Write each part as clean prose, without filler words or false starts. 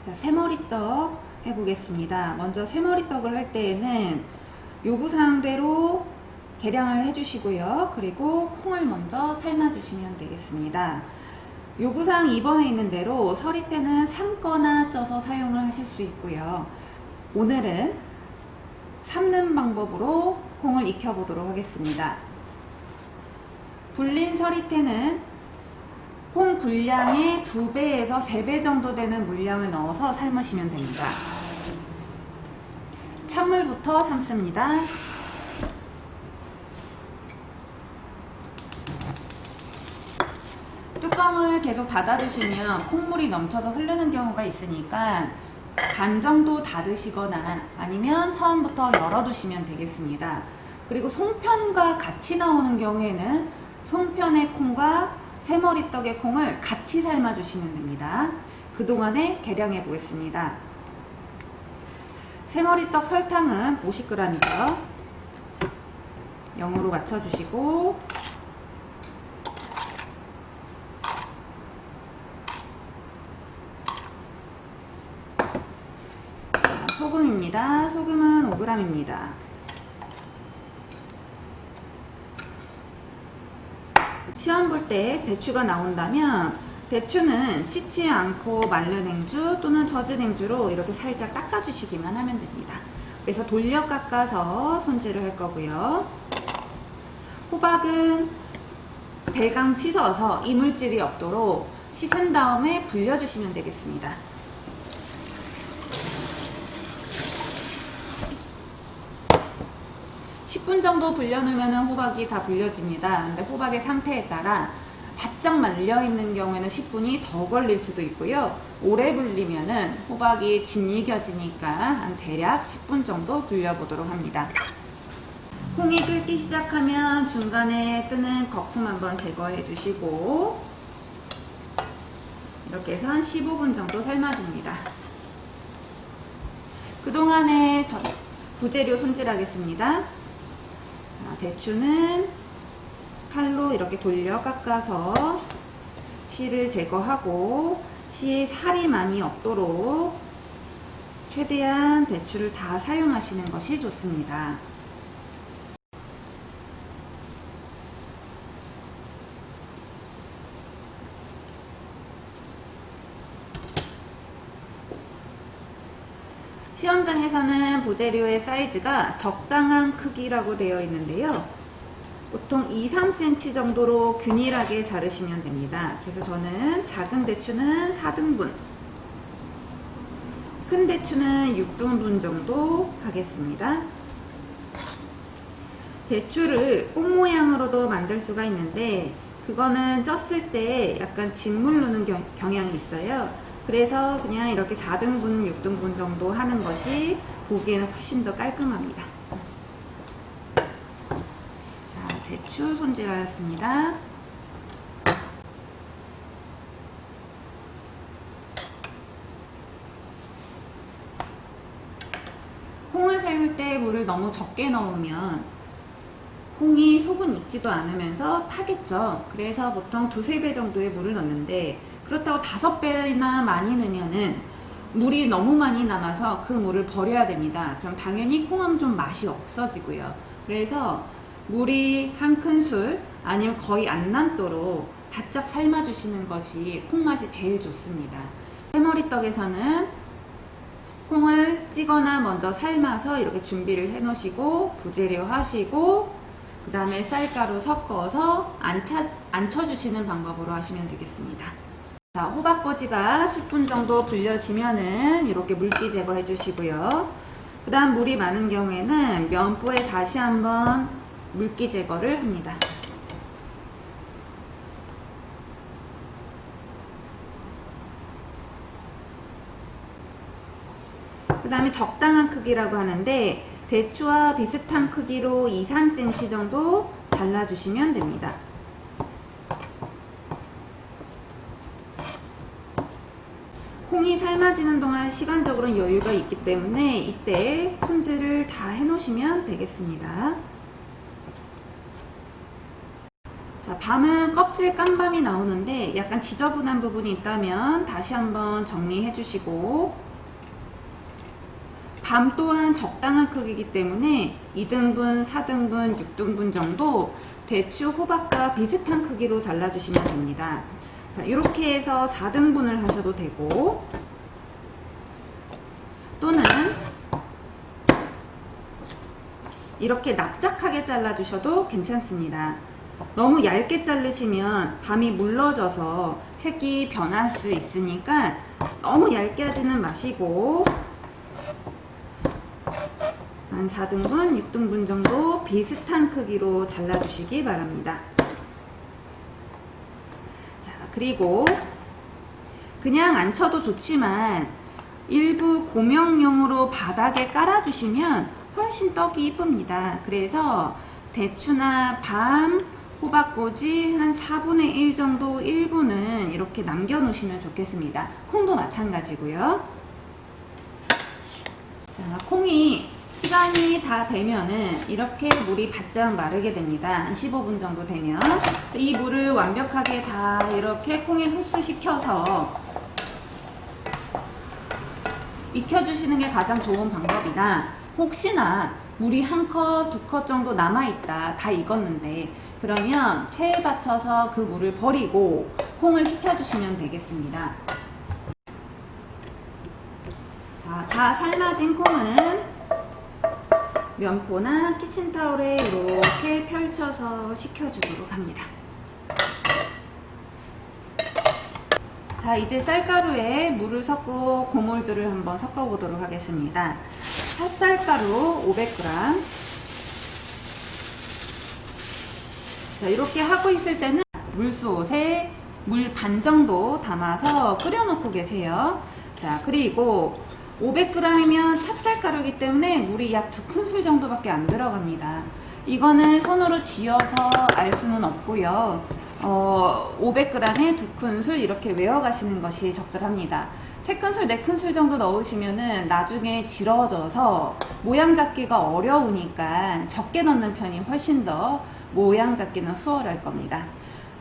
자, 새머리떡 해보겠습니다. 먼저 새머리떡을 할 때에는 요구사항대로 계량을 해주시고요. 그리고 콩을 먼저 삶아주시면 되겠습니다. 요구사항 2번에 있는 대로 서리 때는 삶거나 쪄서 사용을 하실 수 있고요. 오늘은 삶는 방법으로 콩을 익혀보도록 하겠습니다. 불린 서리태는 콩 분량의 2배에서 3배 정도 되는 물량을 넣어서 삶으시면 됩니다. 찬물부터 삶습니다. 뚜껑을 계속 닫아두시면 콩물이 넘쳐서 흐르는 경우가 있으니까 반 정도 닫으시거나 아니면 처음부터 열어두시면 되겠습니다. 그리고 송편과 같이 나오는 경우에는 송편의 콩과 새머리떡의 콩을 같이 삶아주시면 됩니다. 그동안에 계량해 보겠습니다. 새머리떡 설탕은 50g이고요. 0으로 맞춰주시고 소금입니다. 소금은 5g입니다. 시험 볼 때 대추가 나온다면 대추는 씻지 않고 말른 행주 또는 젖은 행주로 이렇게 살짝 닦아주시기만 하면 됩니다. 그래서 돌려 깎아서 손질을 할 거고요. 호박은 대강 씻어서 이물질이 없도록 씻은 다음에 불려주시면 되겠습니다. 10분 정도 불려놓으면 호박이 다 불려집니다. 근데 호박의 상태에 따라 바짝 말려있는 경우에는 10분이 더 걸릴 수도 있고요. 오래 불리면은 호박이 짓이겨지니까 한 대략 10분 정도 불려보도록 합니다. 콩이 끓기 시작하면 중간에 뜨는 거품 한번 제거해 주시고 이렇게 해서 한 15분 정도 삶아줍니다. 그동안에 부재료 손질하겠습니다. 자, 대추는 칼로 이렇게 돌려 깎아서 씨를 제거하고 씨에 살이 많이 없도록 최대한 대추를 다 사용하시는 것이 좋습니다. 시험장에서는 부재료의 사이즈가 적당한 크기라고 되어 있는데요. 보통 2-3cm 정도로 균일하게 자르시면 됩니다. 그래서 저는 작은 대추는 4등분, 큰 대추는 6등분 정도 하겠습니다. 대추를 꽃 모양으로도 만들 수가 있는데 그거는 쪘을 때 약간 짓물 누는 경향이 있어요. 그래서 그냥 이렇게 4등분, 6등분 정도 하는 것이 보기에는 훨씬 더 깔끔합니다. 자, 대추 손질하였습니다. 콩을 삶을 때 물을 너무 적게 넣으면 콩이 속은 익지도 않으면서 타겠죠. 그래서 보통 2-3배 정도의 물을 넣는데 그렇다고 5배나 많이 넣으면은 물이 너무 많이 남아서 그 물을 버려야 됩니다. 그럼 당연히 콩은 좀 맛이 없어지고요. 그래서 물이 한 큰술 아니면 거의 안 남도록 바짝 삶아주시는 것이 콩맛이 제일 좋습니다. 새머리떡에서는 콩을 찌거나 먼저 삶아서 이렇게 준비를 해 놓으시고 부재료 하시고 그 다음에 쌀가루 섞어서 안쳐주시는 방법으로 하시면 되겠습니다. 자, 호박꼬지가 10분 정도 불려지면은 이렇게 물기 제거해 주시고요. 그 다음 물이 많은 경우에는 면보에 다시 한번 물기 제거를 합니다. 그 다음에 적당한 크기라고 하는데 대추와 비슷한 크기로 2-3cm 정도 잘라주시면 됩니다. 콩이 삶아지는 동안 시간적으로는 여유가 있기 때문에 이때 손질을 다 해 놓으시면 되겠습니다. 자, 밤은 껍질 깐밤이 나오는데 약간 지저분한 부분이 있다면 다시 한번 정리해 주시고, 밤 또한 적당한 크기이기 때문에 2등분, 4등분, 6등분 정도 대추, 호박과 비슷한 크기로 잘라주시면 됩니다. 자, 이렇게 해서 4등분을 하셔도 되고, 또는 이렇게 납작하게 잘라주셔도 괜찮습니다. 너무 얇게 자르시면 밤이 물러져서 색이 변할 수 있으니까 너무 얇게 하지는 마시고 한 4등분, 6등분 정도 비슷한 크기로 잘라주시기 바랍니다. 자, 그리고 그냥 안 쳐도 좋지만 일부 고명용으로 바닥에 깔아주시면 훨씬 떡이 이쁩니다. 그래서 대추나 밤, 호박꼬지 한 4분의 1 정도 1분은 이렇게 남겨 놓으시면 좋겠습니다. 콩도 마찬가지고요. 자, 콩이 시간이 다 되면은 이렇게 물이 바짝 마르게 됩니다. 한 15분 정도 되면 이 물을 완벽하게 다 이렇게 콩에 흡수시켜서 익혀주시는 게 가장 좋은 방법이다. 혹시나 물이 한 컵, 2컵 정도 남아있다, 다 익었는데, 그러면 체에 받쳐서 그 물을 버리고 콩을 식혀주시면 되겠습니다. 자, 다 삶아진 콩은 면포나 키친타올에 이렇게 펼쳐서 식혀주도록 합니다. 자, 이제 쌀가루에 물을 섞고 고물들을 한번 섞어보도록 하겠습니다. 찹쌀가루 500g. 자, 이렇게 하고 있을 때는 물솥에 물 반 정도 담아서 끓여놓고 계세요. 자, 그리고 500g이면 찹쌀가루이기 때문에 물이 약 2큰술 정도밖에 안 들어갑니다. 이거는 손으로 쥐어서 알 수는 없고요. 500g에 2큰술 이렇게 외워가시는 것이 적절합니다. 3큰술, 4큰술 정도 넣으시면은 나중에 질어져서 모양 잡기가 어려우니까 적게 넣는 편이 훨씬 더 모양 잡기는 수월할 겁니다.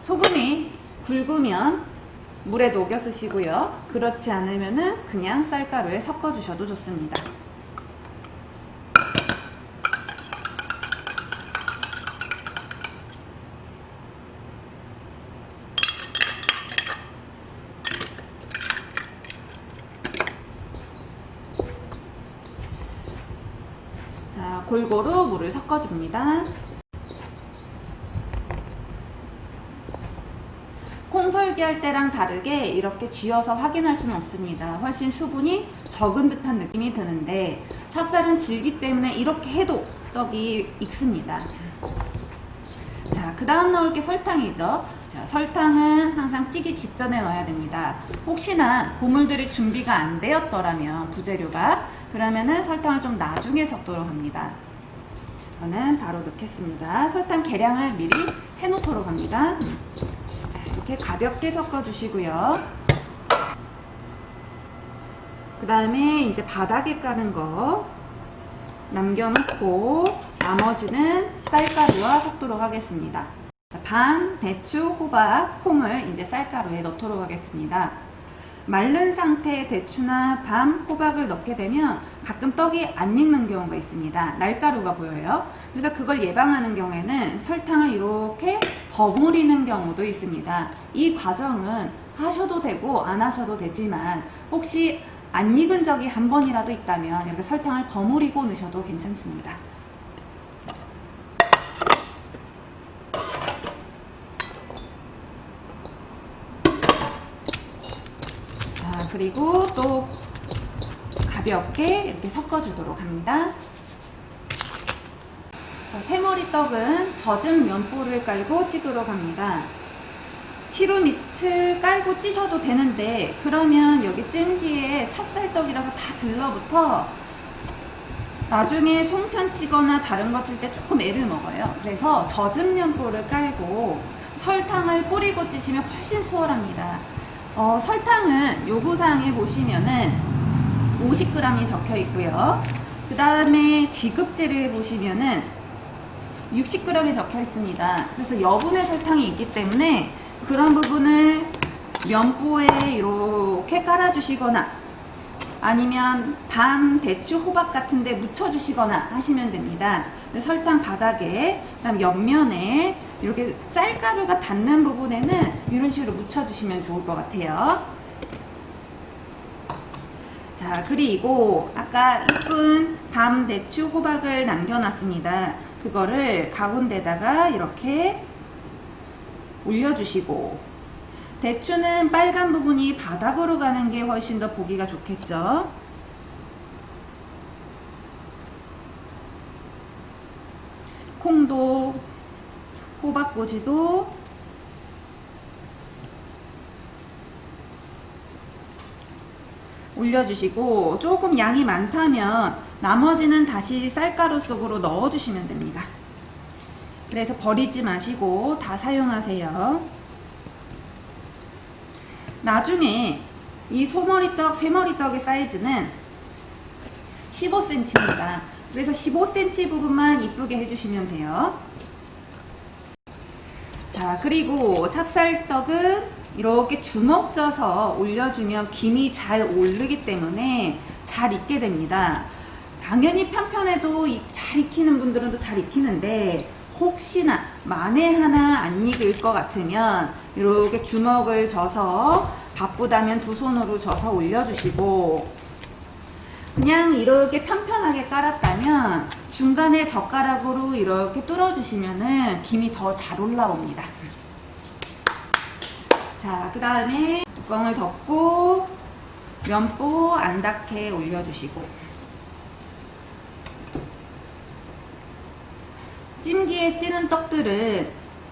소금이 굵으면 물에 녹여 쓰시고요. 그렇지 않으면은 그냥 쌀가루에 섞어 주셔도 좋습니다. 자, 골고루 물을 섞어줍니다. 콩 설기할 때랑 다르게 이렇게 쥐어서 확인할 수는 없습니다. 훨씬 수분이 적은 듯한 느낌이 드는데 찹쌀은 질기 때문에 이렇게 해도 떡이 익습니다. 자, 그 다음 넣을 게 설탕이죠. 자, 설탕은 항상 찌기 직전에 넣어야 됩니다. 혹시나 고물들이 준비가 안 되었더라면 부재료가, 그러면은 설탕을 좀 나중에 섞도록 합니다. 저는 바로 넣겠습니다. 설탕 계량을 미리 해 놓도록 합니다. 자, 이렇게 가볍게 섞어 주시고요. 그 다음에 이제 바닥에 까는 거 남겨놓고 나머지는 쌀가루와 섞도록 하겠습니다. 밤, 대추, 호박, 콩을 이제 쌀가루에 넣도록 하겠습니다. 마른 상태의 대추나 밤, 호박을 넣게 되면 가끔 떡이 안 익는 경우가 있습니다. 날가루가 보여요. 그래서 그걸 예방하는 경우에는 설탕을 이렇게 버무리는 경우도 있습니다. 이 과정은 하셔도 되고 안 하셔도 되지만 혹시 안 익은 적이 한 번이라도 있다면 이렇게 설탕을 버무리고 넣으셔도 괜찮습니다. 자, 그리고 또 가볍게 이렇게 섞어주도록 합니다. 자, 새머리 떡은 젖은 면포를 깔고 찌도록 합니다. 시루 밑을 깔고 찌셔도 되는데 그러면 여기 찜기에 찹쌀떡이라서 다 들러붙어 나중에 송편 찌거나 다른 거 찔 때 조금 애를 먹어요. 그래서 젖은 면포를 깔고 설탕을 뿌리고 찌시면 훨씬 수월합니다. 설탕은 요구사항에 보시면은 50g이 적혀 있고요. 그 다음에 지급제를 보시면은 60g이 적혀 있습니다. 그래서 여분의 설탕이 있기 때문에 그런 부분을 면보에 이렇게 깔아주시거나 아니면 밤, 대추, 호박 같은 데 묻혀주시거나 하시면 됩니다. 설탕 바닥에, 그다음 옆면에 이렇게 쌀가루가 닿는 부분에는 이런 식으로 묻혀주시면 좋을 것 같아요. 자, 그리고 아까 예쁜 밤, 대추, 호박을 남겨놨습니다. 그거를 가운데다가 이렇게 올려주시고, 대추는 빨간 부분이 바닥으로 가는 게 훨씬 더 보기가 좋겠죠. 콩도, 호박꼬지도 올려주시고, 조금 양이 많다면 나머지는 다시 쌀가루 속으로 넣어주시면 됩니다. 그래서 버리지 마시고 다 사용하세요. 나중에 이 소머리떡, 세머리떡의 사이즈는 15cm입니다. 그래서 15cm 부분만 이쁘게 해주시면 돼요. 자, 그리고 찹쌀떡은 이렇게 주먹 져서 올려주면 김이 잘 오르기 때문에 잘 익게 됩니다. 당연히 편편해도 잘 익히는 분들은 또 잘 익히는데, 혹시나 만에 하나 안 익을 것 같으면 이렇게 주먹을 져서, 바쁘다면 두 손으로 져서 올려주시고, 그냥 이렇게 편편하게 깔았다면 중간에 젓가락으로 이렇게 뚫어주시면은 김이 더 잘 올라옵니다. 자, 그 다음에 뚜껑을 덮고 면보 안 닿게 올려주시고, 찜기에 찌는 떡들은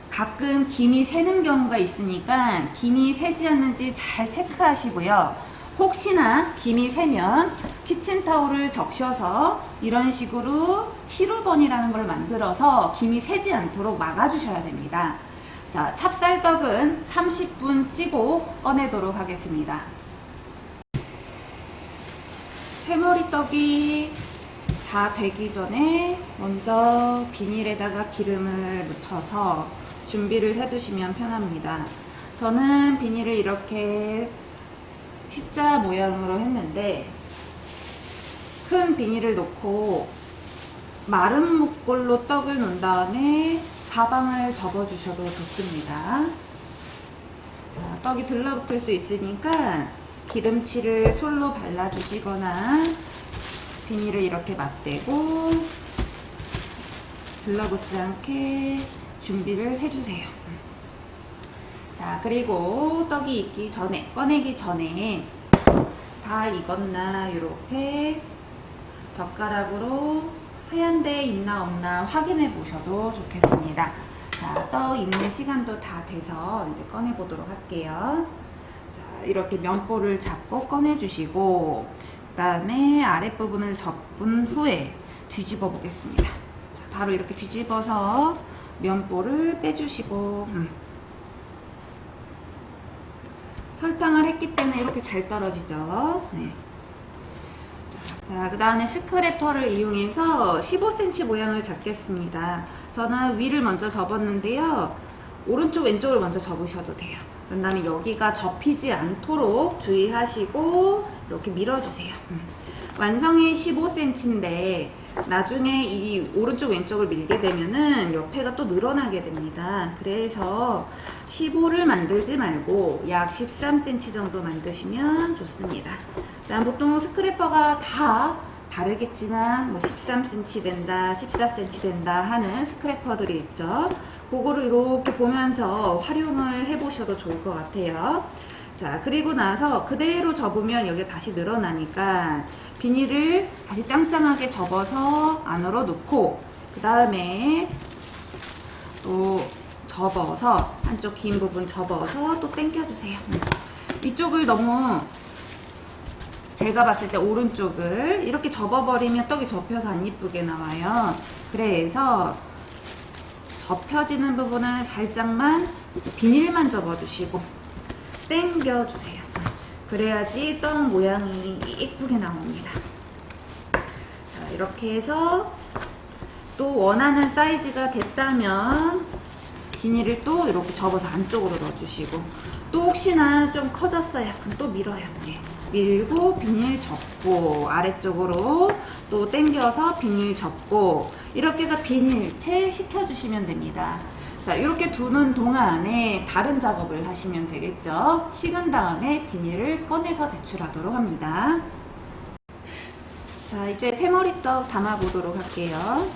가끔 김이 새는 경우가 있으니까 김이 새지 않는지 잘 체크하시고요. 혹시나 김이 새면 키친타올을 적셔서 이런 식으로 시루번이라는 걸 만들어서 김이 새지 않도록 막아주셔야 됩니다. 자, 찹쌀떡은 30분 찌고 꺼내도록 하겠습니다. 새머리떡이 다 되기 전에 먼저 비닐에다가 기름을 묻혀서 준비를 해두시면 편합니다. 저는 비닐을 이렇게 십자 모양으로 했는데, 큰 비닐을 놓고 마른 목골로 떡을 놓은 다음에 사방을 접어주셔도 좋습니다. 자, 떡이 들러붙을 수 있으니까 기름칠을 솔로 발라주시거나 비닐을 이렇게 맞대고 들러붙지 않게 준비를 해주세요. 자, 그리고 떡이 익기 전에, 꺼내기 전에 다 익었나 이렇게 젓가락으로 하얀 데 있나 없나 확인해 보셔도 좋겠습니다. 자, 떡 익는 시간도 다 돼서 이제 꺼내 보도록 할게요. 자, 이렇게 면보를 잡고 꺼내 주시고, 그 다음에 아랫부분을 접은 후에 뒤집어 보겠습니다. 자, 바로 이렇게 뒤집어서 면보를 빼주시고, 설탕을 했기 때문에 이렇게 잘 떨어지죠. 네. 자, 그 다음에 스크래퍼를 이용해서 15cm 모양을 잡겠습니다. 저는 위를 먼저 접었는데요. 오른쪽 왼쪽을 먼저 접으셔도 돼요. 그 다음에 여기가 접히지 않도록 주의하시고 이렇게 밀어주세요. 완성이 15cm인데 나중에 이 오른쪽 왼쪽을 밀게 되면은 옆에가 또 늘어나게 됩니다. 그래서 15를 만들지 말고 약 13cm 정도 만드시면 좋습니다. 일단 보통 스크래퍼가 다 다르겠지만 뭐 13cm 된다, 14cm 된다 하는 스크래퍼들이 있죠. 그거를 이렇게 보면서 활용을 해보셔도 좋을 것 같아요. 자, 그리고 나서 그대로 접으면 여기 다시 늘어나니까 비닐을 다시 짱짱하게 접어서 안으로 넣고, 그 다음에 또 접어서 한쪽 긴 부분 접어서 또 당겨주세요. 이쪽을 너무, 제가 봤을 때 오른쪽을 이렇게 접어버리면 떡이 접혀서 안 이쁘게 나와요. 그래서 접혀지는 부분은 살짝만 비닐만 접어주시고 당겨주세요. 그래야지 떡 모양이 이쁘게 나옵니다. 자, 이렇게 해서 또 원하는 사이즈가 됐다면 비닐을 또 이렇게 접어서 안쪽으로 넣어주시고, 또 혹시나 좀 커졌어요. 그럼 또 밀어요. 네. 밀고 비닐 접고 아래쪽으로 또 당겨서 비닐 접고, 이렇게 해서 비닐채 식혀주시면 됩니다. 자, 이렇게 두는 동안에 다른 작업을 하시면 되겠죠. 식은 다음에 비닐을 꺼내서 제출하도록 합니다. 자, 이제 새머리떡 담아 보도록 할게요.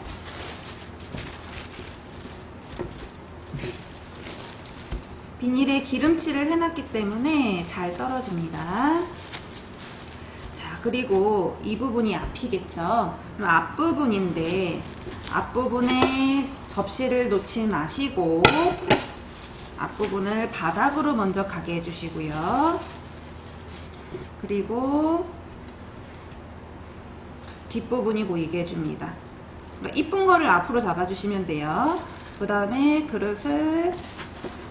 비닐에 기름칠을 해놨기 때문에 잘 떨어집니다. 자, 그리고 이 부분이 앞이겠죠. 그럼 앞부분인데, 앞부분에 접시를 놓지 마시고 앞부분을 바닥으로 먼저 가게 해주시고요. 그리고 뒷부분이 보이게 해줍니다. 이쁜 거를 앞으로 잡아주시면 돼요. 그 다음에 그릇을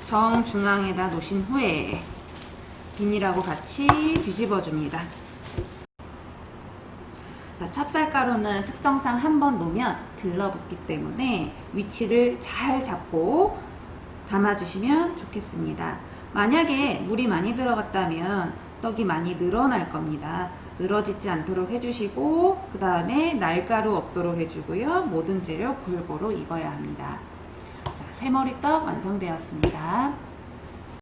정중앙에다 놓으신 후에 비닐하고 같이 뒤집어 줍니다. 자, 찹쌀가루는 특성상 한번 놓으면 들러붙기 때문에 위치를 잘 잡고 담아주시면 좋겠습니다. 만약에 물이 많이 들어갔다면 떡이 많이 늘어날 겁니다. 늘어지지 않도록 해주시고, 그 다음에 날가루 없도록 해주고요. 모든 재료 골고루 익어야 합니다. 자, 새머리떡 완성되었습니다.